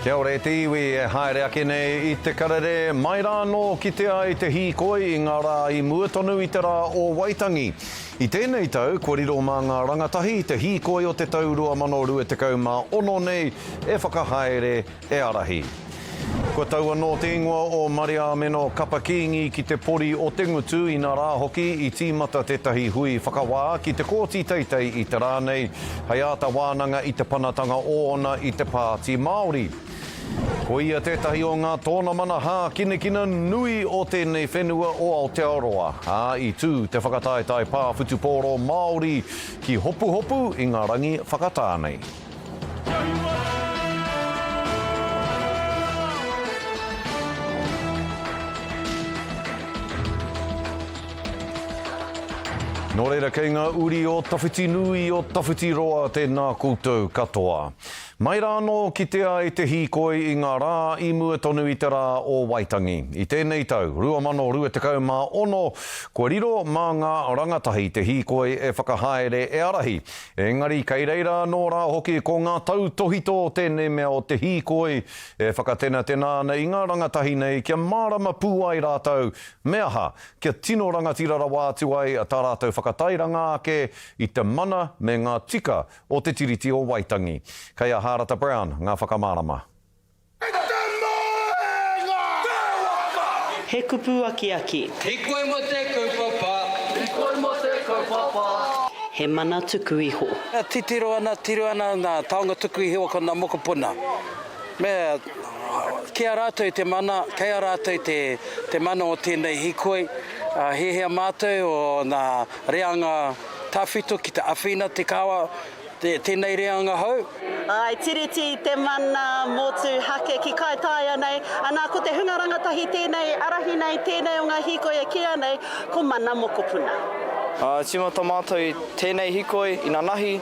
Kia ora te iwi e haere ake nei I te karere mai rāno ki te ai te Hīkoi I ngā rā I muatonu I te rā o Waitangi. I tēnei tau, kua riro mā ngā Rangatahi, te Hīkoi o te tau 2026 nei e whakahaere e arahi. Kua tau anō te ingoa o Maria Meno Kapa Kingi ki te pori o te ngutu I nā rā hoki I tīmata tētahi hui whakawā ki te kōti teitei I te rānei, hei ata wānanga I te panatanga o ona I te Pāti Māori. Ko ia tētahi o ngā tōna mana hā kinekina nui o tēnei whenua o Aotearoa. I tū te whakataetai pāwhutupōro Māori ki hopu hopu I ngā rangi whakatānei. Nō reira kei ngā uri o tawhiti nui o tawhiti roa tēnā koutou katoa. Mai rāno ki te ai te Hīkoi I ngā rā I muatonu I te rā o Waitangi. I tēnei tau, 2026, kua riro mā ngā Rangatahi te Hīkoi e whakahaere e arahi. Engari kei reira nō rā hoki ko ngā tau tohito tēnei mea o te Hīkoi e whakatena tēnā I ngā Rangatahi nei kia mārama pū ai rātau. Mea ha, kia tino rangatira wātu ai a tā rātau whakatairanga ake I te mana me ngā tika o te tiriti o Waitangi. Kei a Harata Brown, ngā whakamārama. He kupu aki aki. Hīkoi mo te kaupapa. Hīkoi mo te kaupapa. He mana tuku iho. Tiro ana nā taonga tuku iho ko nā mokopuna. Me kia rātou te mana, kia rātou te mana o tēnei Hīkoi. Hehea mātou o nā reanga tāwhito ki te awhina te kawa. Tēnei reanga hau. Ai, tiriti te mana motu hake ki kai tai anei. Anā ko te hunga rangatahi tēnei, arahi nei, tēnei o ngā Hīkoi e kia nei, ko mana mokopuna. Tīmata mātou I tēnei Hīkoi I ngā nahi,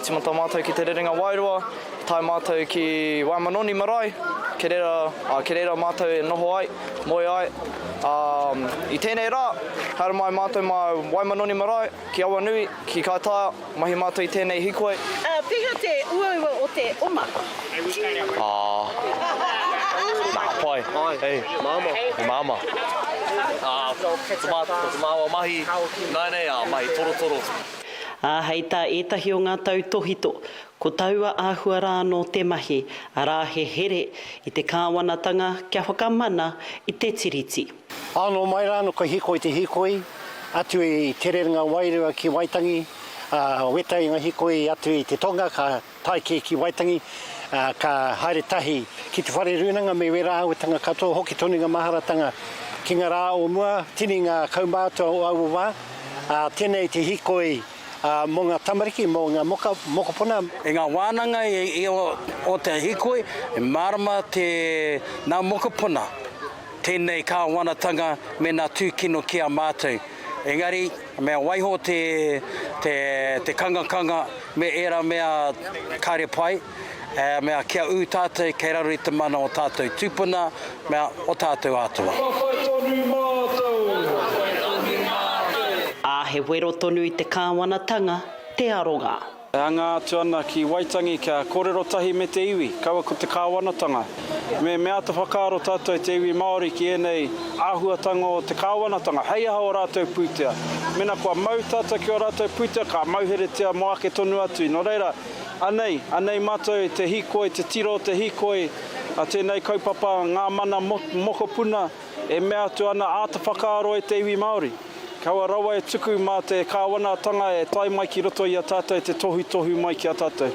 tīmata mātou ki te rerenga Wairua, tai mātou ki Waimanoni marae, ke reira mātou e noho ai, moe ai. I tēnei rā, haere mai mātou mai Waimanoni marae, ki Awanui, ki Kaitaia, mahi mātou I tēnei Hīkoi. Piha te uaua o te oma. Matapae. Hei, māma. Te māua mahi, nānei mahi toro. Hei tā ētahi o ngā tau tohito, ko taua āhua rā no te mahi, arā he here I te kāwanatanga kia whakamana I te tiriti. Ano mai rāno ka Hīkoi te Hīkoi, atu I te rerenga Wairua ki Waitangi, wetai ngā Hīkoi atu I te tonga ka taike ki Waitangi, ka haere tahi ki te whare runanga me wera auatanga katoa hoki tonu ngā maharatanga ki ngā rā o mua, tini ngā kaumātua o auawa, tēnei te Hīkoi mō ngā tamariki, mō ngā mokopuna. E ngā wānanga o te Hīkoi, e marama nā mokopuna, tēnei kāwanatanga me nā tūkino ki a mātou. Engari, mea waiho te kanga me era mea kare pai, mea kia u tātou kei raro I te mana o tātou tūpuna, mea o tātou atua. He wero tonu I te kāwanatanga, te aronga. Hanga atu ana ki Waitangi kia kōrerotahi me te iwi, kaua ko te kāwanatanga. Me ata whakaaro tātou te iwi Māori ki enei āhuatanga o te kāwanatanga, hei aha o rātou pūtea. Mena kua mau tātou ki o rātou pūtea, ka mauheretia moake tonu atu. No reira, anei mātou te Hīkoi, te tiro te Hīkoi, a tēnei kaupapa ngā mana mokopuna, e mea atu ana ata whakaaro te iwi Māori. Kaua rawa e tuku mā te kāwanatanga e tai mai ki roto I a tātou te tohu mai ki a tātou.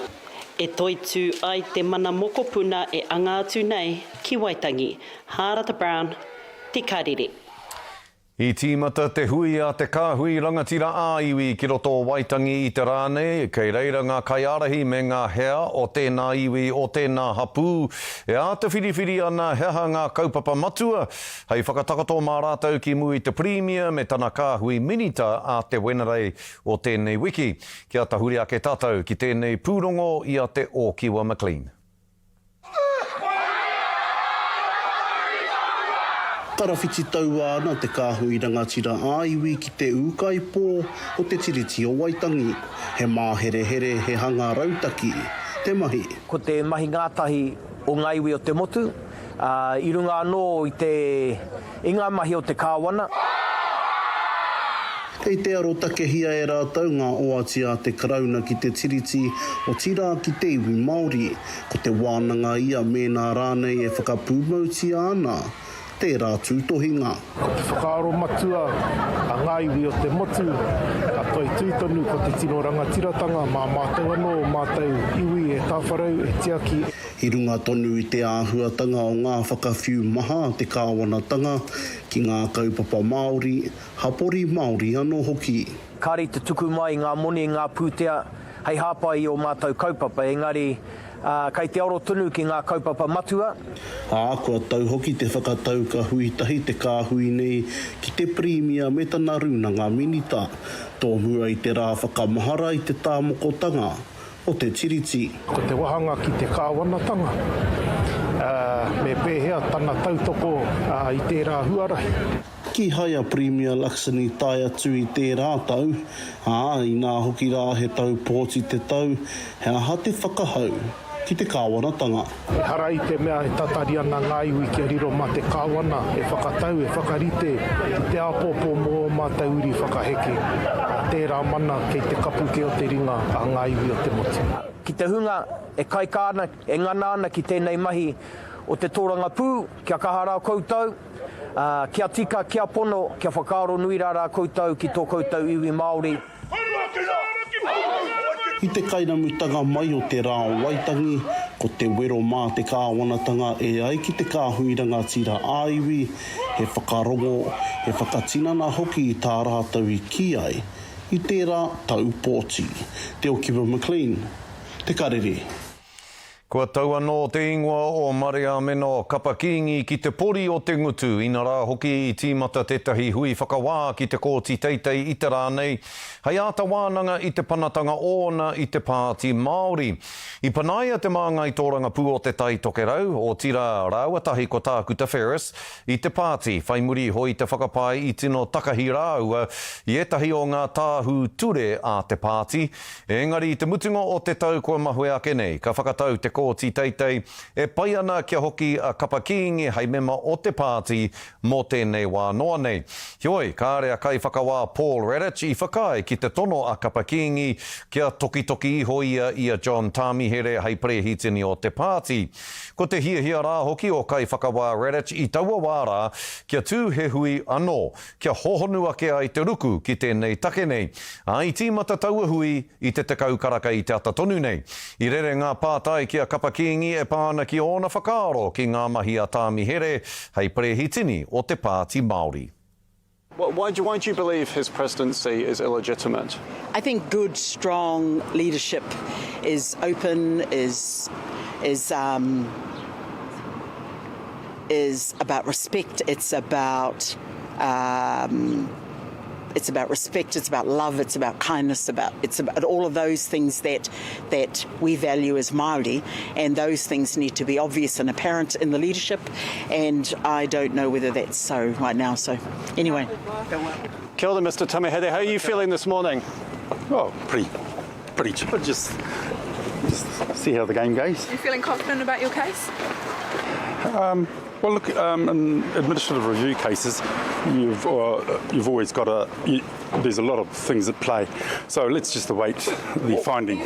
E toitu ai te mana mokopuna e angātu nei ki Waitangi. Harata Brown, te Karere. I tīmata te hui a te kāhui rangatira āiwi ki roto o Waitangi I te rānei, kei reira ngā kaiarahi me ngā hea o tēnā iwi o tēnā hapū. E a te whiriwhiri ana heha ngā kaupapa matua, hei whakatakato mā rātau ki mui te premier me tana kāhui minita a te wenerei o tēnei wiki. Kia tahuri ake tātou ki tēnei pūrongo I a te o Kiwa McLean. Tarawhiti taua ana te kāhui rangatira āiwi ki te ukai pō o te tiriti o Waitangi. He māhere he hanga rautaki. Te mahi. Ko te mahi ngātahi o ngā iwi o te motu, i runga anō i te inga mahi o te kāwana. Kei te aro takehia e rātau ngā oatia te karauna ki te tiriti o tira ki te iwi Māori, ko te wānanga ia mēnā rānei e whakapūmautia ana, tērā tūtohinga. Ko te whakaaro matua a ngā iwi o te motu, a toi tūtonu ko te tino rangatiratanga, mā mātou anō, mātou iwi e tāwharau, e tiaki. I runga tonu i te āhuatanga o ngā whakawhiu maha te kāwanatanga ki ngā kaupapa Māori, hapori Māori anō hoki. Kāri te tuku mai ngā moni, ngā pūtea, hei hāpai o mātou kaupapa, engari kei te aro tunu ki ngā kaupapa matua. Kua tau hoki te whakatau ka huitahi te kāhui nei ki te premia me tana runanga minita, tō mua i te rā whakamahara i te tāmokotanga o te tiriti. Ko te wahanga ki te kāwanatanga, me pēhea tana tautoko i tērā huarahi. Ki haia Premier Laksani tai atu i tērā tau, i nā hoki rā he tau pōti te tau, he aha te whakahau ki te kāwanatanga. E hara i te mea e tatari ana ngā iwi ki riro mā te kāwana, e whakatau, e whakarite, i te apopo mō mā te uri whakaheke. Tērā mana kei te kapuke o te ringa a ngā iwi o te motu. Ki te hunga, e kai kāna, e ngana ana ki tēnei mahi o te tōranga pū, kia kahara koutou, kia tika, kia pono, kia whakaaro nui rara koutou ki tō koutou iwi Māori. I te kainamutanga mai o te rā o Waitangi, ko te wero mā te kāwanatanga e ai ki te kāhuiranga tira āiwi, he whakarongo, he whakatinana hoki i tā rātau i ki ai, i tērā tau pōti. Te o Kiva McLean, te Karere. Kua tau anō te ingoa o Maria Meno Kapa Kingi ki te pori o te ngutu, ina rā hoki i tīmata tētahi hui whakawā ki te kōti teitei i te rānei, hei āta wānanga i te panatanga ōna i te Pāti Māori. I panaia te mānga i tōranga pū o te tai tokerau, o tira Rangatahi ko tāku te Ferris, i te Pāti, whai muri hoi te whakapai i tino takahi rāua, i etahi o ngā tāhu ture a te Pāti. Engari i te mutunga o te tau kua mahue ake nei, ka whakatau te kōti teitei, e pai ana kia hoki a Kapa Kingi hei mema o te Pāti mō tēnei wā noa nei. Hīkoi, kāre a kai whakawā Paul Redditch i whakai ki te tono a Kapa Kingi kia toki iho ia John Tamihere hei prehitini o te Pāti. Ko te hiahia rā hoki o kai whakawā Redditch i taua wārā kia tū he hui anō, kia hohonu ake ai te ruku ki tēnei take nei. I tīmata taua hui i te tekau karaka i te ata tonu nei. I rere ngā pātai kia Kapa Kingi e pāna ki ona whakaaro ki ngā mahi a Tamihere hei prehitini o te Pāti Māori. Why do you believe his presidency is illegitimate? I think good, strong leadership is open, is about respect. It's about respect. It's about love. It's about kindness. It's about all of those things that we value as Māori, and those things need to be obvious and apparent in the leadership. And I don't know whether that's so right now. So anyway, Kia ora, Mr. Tamihere. How are you feeling this morning? Oh, pretty chipper. Just see how the game goes. Are you feeling confident about your case? Well, look, in administrative review cases, you've always got there's a lot of things at play. So let's just await the finding.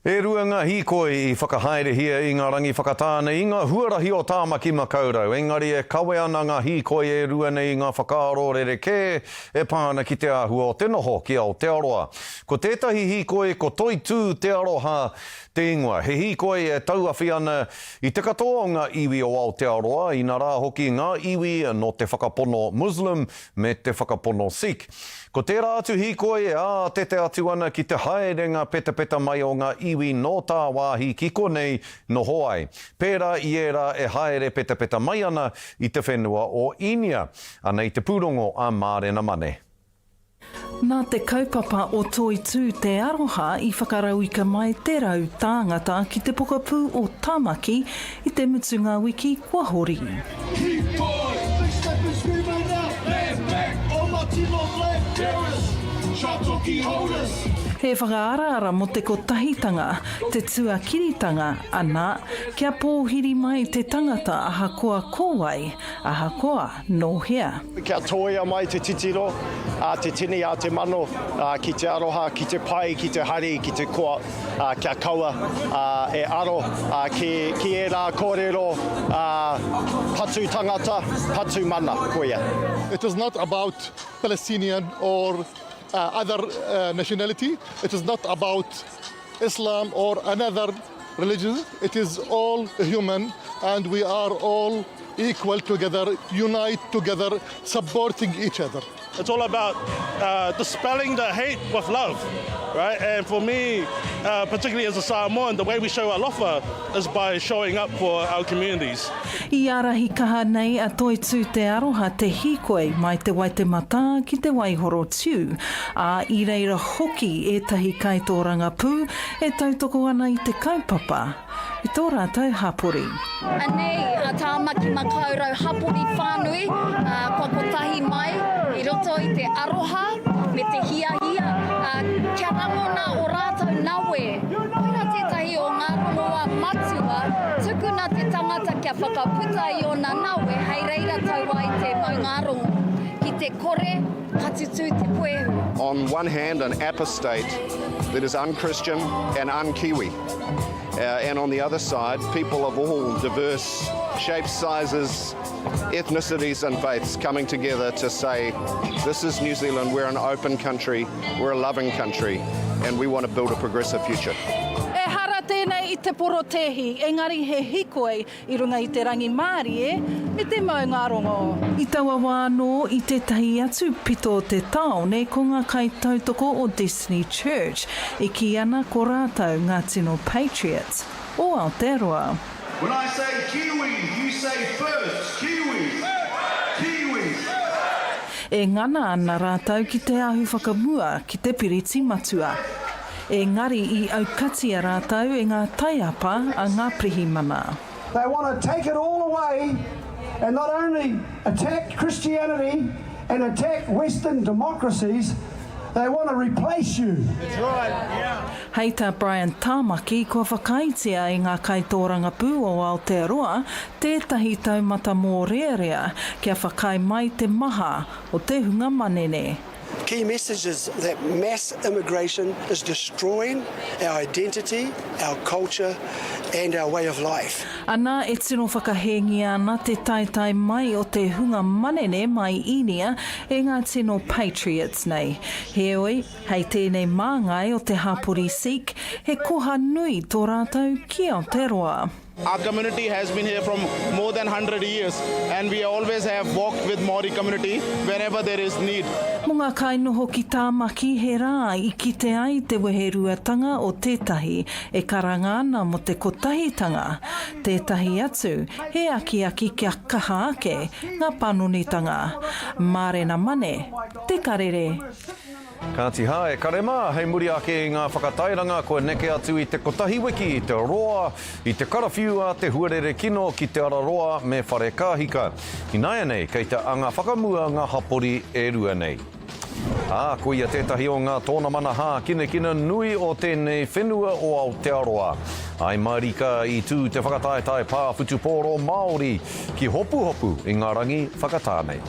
E rua ngā Hīkoi i whakahaere hia i ngā rangi whakatāne i ngā huarahi o tāmaki makaurau. Engari e kawe ana ngā Hīkoi e rua nei ngā whakaaro rereke e pāna ki te āhua o te noho ki Aotearoa. Ko tētahi Hīkoi ko toi tū te aroha te ingoa. He Hīkoi e tauawhi ana i te katoa o ngā iwi o Aotearoa i nā rā hoki ngā iwi no te whakapono Muslim me te whakapono Sikh. Ko tērā atu Hīkoi e tete atu ana ki te haerenga peta mai o ngā iwi no tā wāhi ki konei no hoai. Pērā i era e haere peta mai ana i te whenua o Inia. Anei te pūrongo a Mārena Mane. Nā te kaupapa o Toitū te aroha i whakarau i ka mai te rau tāngata ki te pokapū o Tāmaki i te mutunga wiki kua hori. He whakaara mo te kotahitanga, te tuakiritanga ana, kia pōhiri mai te tangata ahakoa kōwai, ahakoa no hea. Kia toia mai te titiro, te tini a te mano, ki te aroha, ki te pai, ki te hari, ki te koa, kia kaua, e aro, ki e rā kōrero, patu tangata, patu mana, koia. It is not about Palestinian or other nationality. It is not about Islam or another religion. It is all human, and we are all equal together, unite together, supporting each other. It's all about dispelling the hate with love, right? And for me, particularly as a Samoan, the way we show alofa is by showing up for our communities. I arahi kaha nei a toi tū te aroha te Hīkoi mai te Waitemata ki te Waihoro tiu. A i reira hoki e tahi kaitoranga pū e tautoko ana i te kaupapa. I tō rātou hapori. Anei, a tāmaki makaurau hapori whānui, kua kotahi mai, i roto i te aroha, me te hiahia, kia rangona o rātou nawe. Oira tētahi o ngā rongoa matua, tukuna te tangata kia whakaputa i o ngā nawe, hei reira taua i te maungarongo. Ki te kore, hatutu te puehu. On one hand, an apostate that is un-Christian and un-Kiwi. And on the other side, people of all diverse shapes, sizes, ethnicities and faiths coming together to say, this is New Zealand, we're an open country, we're a loving country, and we want to build a progressive future. E hara tēnei I te porotehi, engari he Hīkoi I runga I te rangi Māori me te maungarongo. I taua wāno I tētahi atu pito te taone ko ngā kai tautoko o Destiny Church, I ki ana ko rātou ngā tino Patriots o Aotearoa. When I say Kiwis, you say first, Kiwis, Kiwis. E ngana ana rātou ki te ahu whakamua ki te piriti matua. E ngari I aukati a rātou e ngā taiapa a ngā prihimana. They want to take it all away and not only attack Christianity and attack Western democracies, they want to replace you. That's right, yeah. Heita Brian Tāmaki kua whakaitea I ngā kaitōranga pū o Aotearoa tētahi taumata mō rearea kia whakai mai te maha o te hunga manene. Key message is that mass immigration is destroying our identity, our culture and our way of life. Ana e tino whakahengi ana te taitai mai o te hunga manene mai inia e ngā tino Patriots nei. Heoi, hei tēnei māngai o te hapori Sikh, he koha nui tō rātou ki Aotearoa. Our community has been here from more than 100 years and we always have walked with Māori community whenever there is need. Mo ngā kainoho ki Tāmaki he rā I kite ai te weheruatanga o tētahi e karanga ana mo te kotahitanga. Tētahi atu he aki kia kaha ake ngā panonitanga. Mārena mane, te karere. Kātiha e karema, hei muri ake I ngā whakatairanga koe neke atu I te kotahi wiki, I te roa, I te karawhiu a te huarere kino ki te araroa me whare kāhika. I nāia nei, kei te anga whakamua ngā hapori e rua nei. Ko ia tētahi o ngā tōna mana hā kina nui o tēnei whenua o Aotearoa. Ai marika I tū te whakataetai pā whutupōro Māori ki hopu I ngā rangi whakatānei.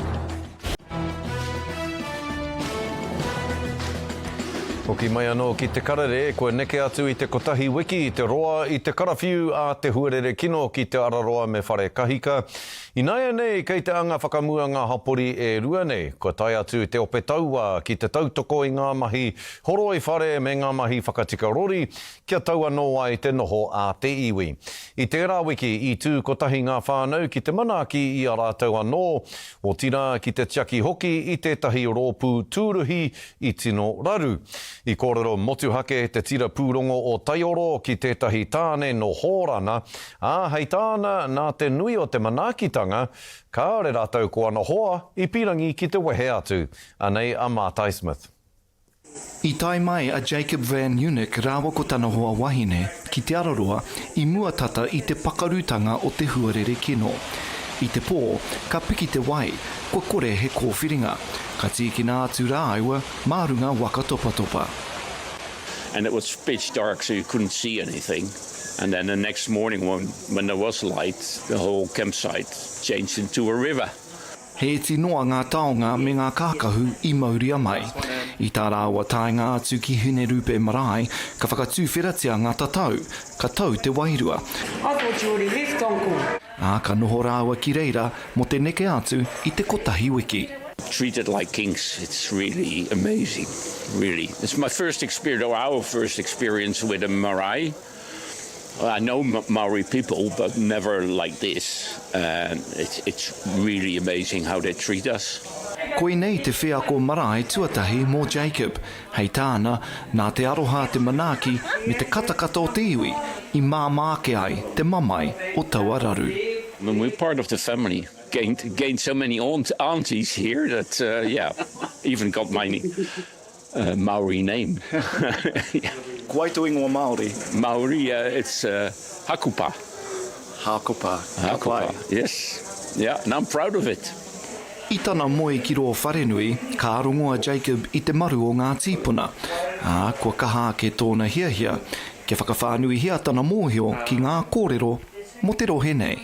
Hoki mai anō ki te karere, koe neke atu I te kotahi wiki, I te roa, I te karawhiu a te huarere kino ki te araroa me whare kahika. I nāia nei, kei te anga whakamua ngā hapori e rua nei, ko tai atu te ope taua ki te tautoko I ngā mahi horo I whare me ngā mahi whakatika rori, kia taua no ai te noho a te iwi. I te rā wiki, I tū kotahi ngā whānau ki te manaki I a rātou anō, o tira ki te tiaki hoki I tētahi rōpū tūruhi I tino raru. I kōrero motuhake te tira pūrongo o Taioro ki tētahi tāne no hōrana, hei tāna nā te nui o te manakitanga, kāre rātou ko ana hoa I pirangi ki te wehe atu. Anei a Matapae Smith. I tai mai a Jacob Van Eunuch rāwa ko tana hoa wahine ki te araroa I muatata I te pakarutanga o te huarere kino. I te pō, ka piki te wai, kua kore he kōwhiringa. Ka tīkina atu rā aiwa, mārunga waka topa topa. and it was pitch dark, so you couldn't see anything. And then the next morning, when there was light, the whole campsite changed into a river. He iti noa ngā taonga me ngā kākahu I mauria mai. I tā rāua taenga atu ki hune rupe marae, ka whakatūwheratia ngā tatau, ka tau te wairua. I thought you already left, Uncle. Ka noho rāua ki reira mo te neke atu I te kotahi wiki. Treated like kings, it's really amazing, really. It's my first experience, or our first experience with a marae. I know Maori people, but never like this. And it's really amazing how they treat us. Koe nei te whea ko marae tuatahi mō Jacob. Hei tāna, nā te aroha te manaki me te katakata o te iwi, I māmāke ai te mamai o taua raru. When we're part of the family, gained so many aunties here that, yeah, even got my Maori name. Yeah. Waituing or Māori? Maori, it's hakupa. Hakupa. Hakupa, yes. Yeah, and I'm proud of it. I tana moe ki roa wharenui, ka arongoa Jacob I te maru o ngā tīpuna. Kua kaha ke tōna hiahia, ke whakawhanui hia tana mōhio ki ngā kōrero mo te rohe nei.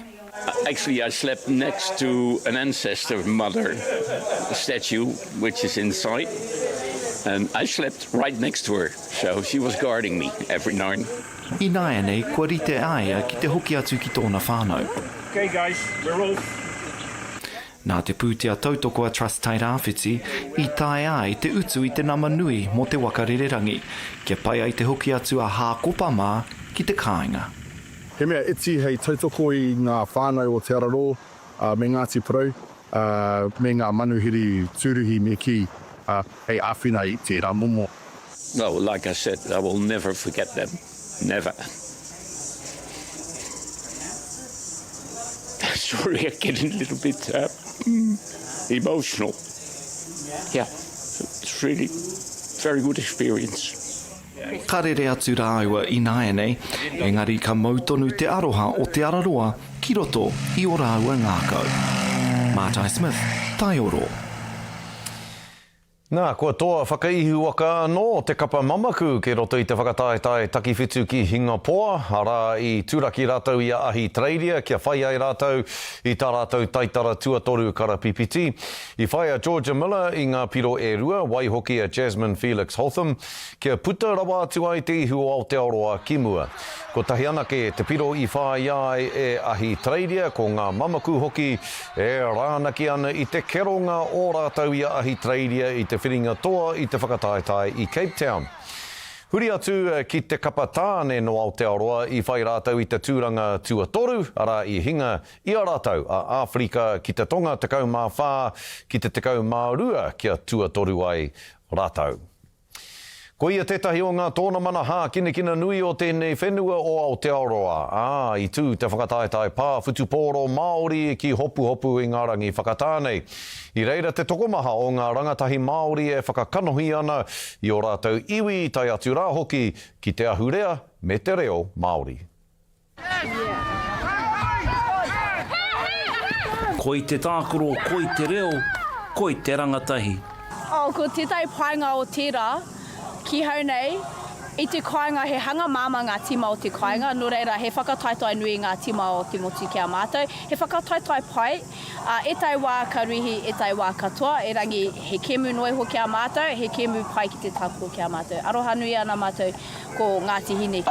Actually, I slept next to an ancestor mother statue, which is inside. And I slept right next to her, so she was guarding me every night. I nāia nei, kua rite aia ki te hoki atu ki tōna whānau. Okay guys, we're off. Nā te pūtea tautoko a Trust Tai Rāwhiti, I tae ai te utu I te nama nui mo te wakarererangi, kia pai ai te hoki atu a hākopa mā ki te kāinga. He mea iti hei tautoko I ngā whānau o te araro, me Ngāti Porou, me ngā manuhiri tūruhi me ki, hei āwhina I te rā momo. No, like I said, I will never forget them. Never. Sorry, I'm getting a little bit emotional. Yeah, it's really very good experience. Karere atu rāua I nāia nei, engari ka mautonu te aroha o te araroa ki roto I o rāua ngākau. Matapae Smith, tai oro. Nā, kua toa whakaihu waka no te kapa mamaku ke roto I te whakataetai takiwhitu ki Hingapoa, ara I tūraki rātou I ahi treiria, kia whai ai rātou I tā rātou taitara tuatoru kara PPT. I whai a Georgia Miller I ngā piro e rua, wai hoki a Jasmine Felix Hotham, kia puta rawa atu ai te ihu o Aotearoa ki mua. Ko tahi anake te piro I whai ai e ahi treiria, ko ngā mamaku hoki e rānaki ana I te keronga o rātou I ahi treiria I te whiringa toa I te whakataetai I Cape Town. Huri atu ki te kapa tāne no Aotearoa I whai rātou I te tūranga tuatoru, ara I hinga I a rātou a Āwhrika ki te tonga tekau mā whā, ki te tekau mā rua kia tuatoru ai rātou. Ko ia tētahi o ngā tōna mana hā kinekina nui o tēnei whenua o Aotearoa. I tū te whakataetai pā whutupōro Māori ki hopu I ngā rangi whakatānei. I reira te tokomaha o ngā rangatahi Māori e whakakanohi ana I o rātou iwi tai atu rā hoki ki te ahurea me te reo Māori. Koi te tākoro, koi te reo, koi te rangatahi. Ko tētai painga o tērā, ki hau nei, I te kāinga he hanga māma ngā tima o te kāinga, no reira he whakataitai nui ngā tima o te motu kia mātou. He whakataitai pai, e tai wā ka rihi, e tai wā katoa, e rangi he kemu noi ho kia mātou, he kemu pai ki te tākoro kia mātou. Aroha nui ana mātou ko Ngāti Hine.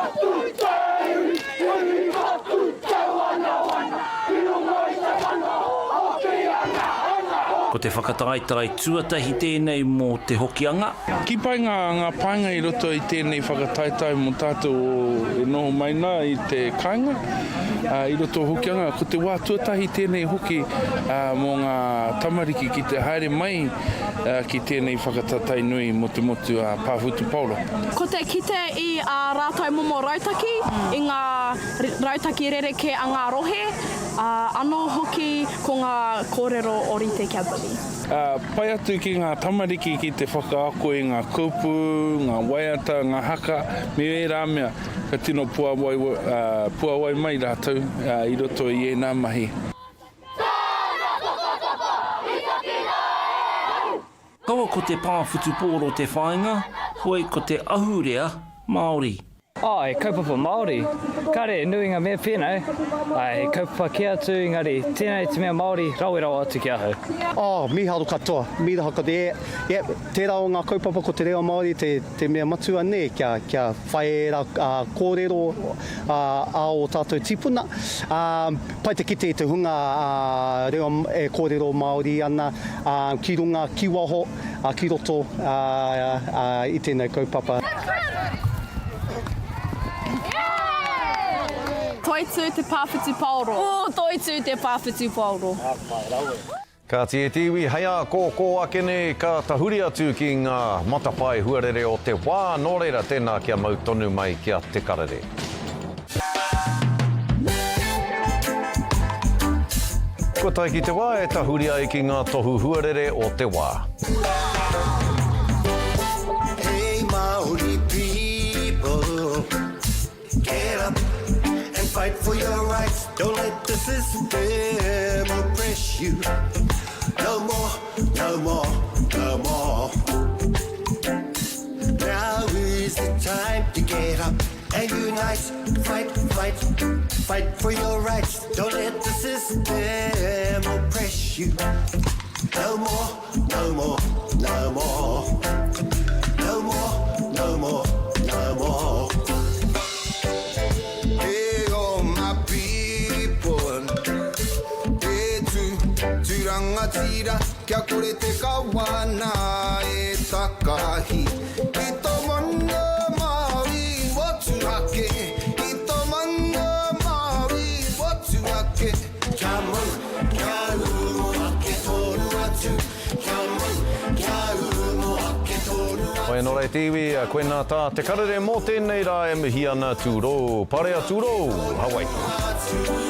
Ko te whakataitai tuatahi tēnei mō te hokianga. Ki pai ngā painga I roto I tēnei whakataitai mō tātou e noho maina I te kāinga. I roto hokianga, ko te wā tuatahi tēnei hoki mō ngā tamariki ki te haere mai ki tēnei whakataitai nui mō te motu pāwhutu paulo. Ko te kite I rātou momo rautaki, I ngā rautaki rereke a ngā rohe, anō hoki ko ngā kōrero ori te Kampani. Pai atu ki ngā tamariki ki te whakaako I ngā kupu, ngā waiata, ngā haka, me e rā mea ka tino puawai mai rātou I roto I e nā mahi. Kaua ko te pāwhutupōro te whāinga, hoi ko te ahurea Māori. E kaupapa Māori. Kare, nui ngā mea whenau. E kaupapa kia atu, engari, tēnei te mea Māori, rawe atu kia hau. Miharo katoa, miharo katoa. Tērā o ngā kaupapa ko te reo Māori, te mea matua ne, kia whaera kōrero o tātou tipuna. Pai te kite i te hunga reo kōrero Māori ana, ki runga, ki waho, ki roto i tēnei kaupapa. Toitu te pāwhitu paoro. Toitu te pāwhitu paoro. Ka tie tiwi, heia kō akene ka tahuri atu ki ngā Matapae Huarere o te wā, nō reira tēnā kia mau tonu mai kia te karere. Ko tai ki te wā e tahuri ai ki ngā tohu Huarere o te wā. Hey Māori people, get up and fight for your rights. Don't let the system oppress you. No more, no more, no more. Now is the time to get up and unite. Fight, fight, fight for your rights. Don't let the system oppress you. No more, no more, no more. No more, no more, no more. Hey, oh my people. Hey, tu rangatira, kia kore te kawana e takahi. I tō mana Māori watu hake. I tō mana Māori watu hake. Kia mau, kia umo ake tōru atu. Kia mau, kia umo ake tōru atu. Oe nō rei tiwi, koe nā tā te karere mō tēnei rā e mihi ana tūrou. Parea tūrou, Hawaii.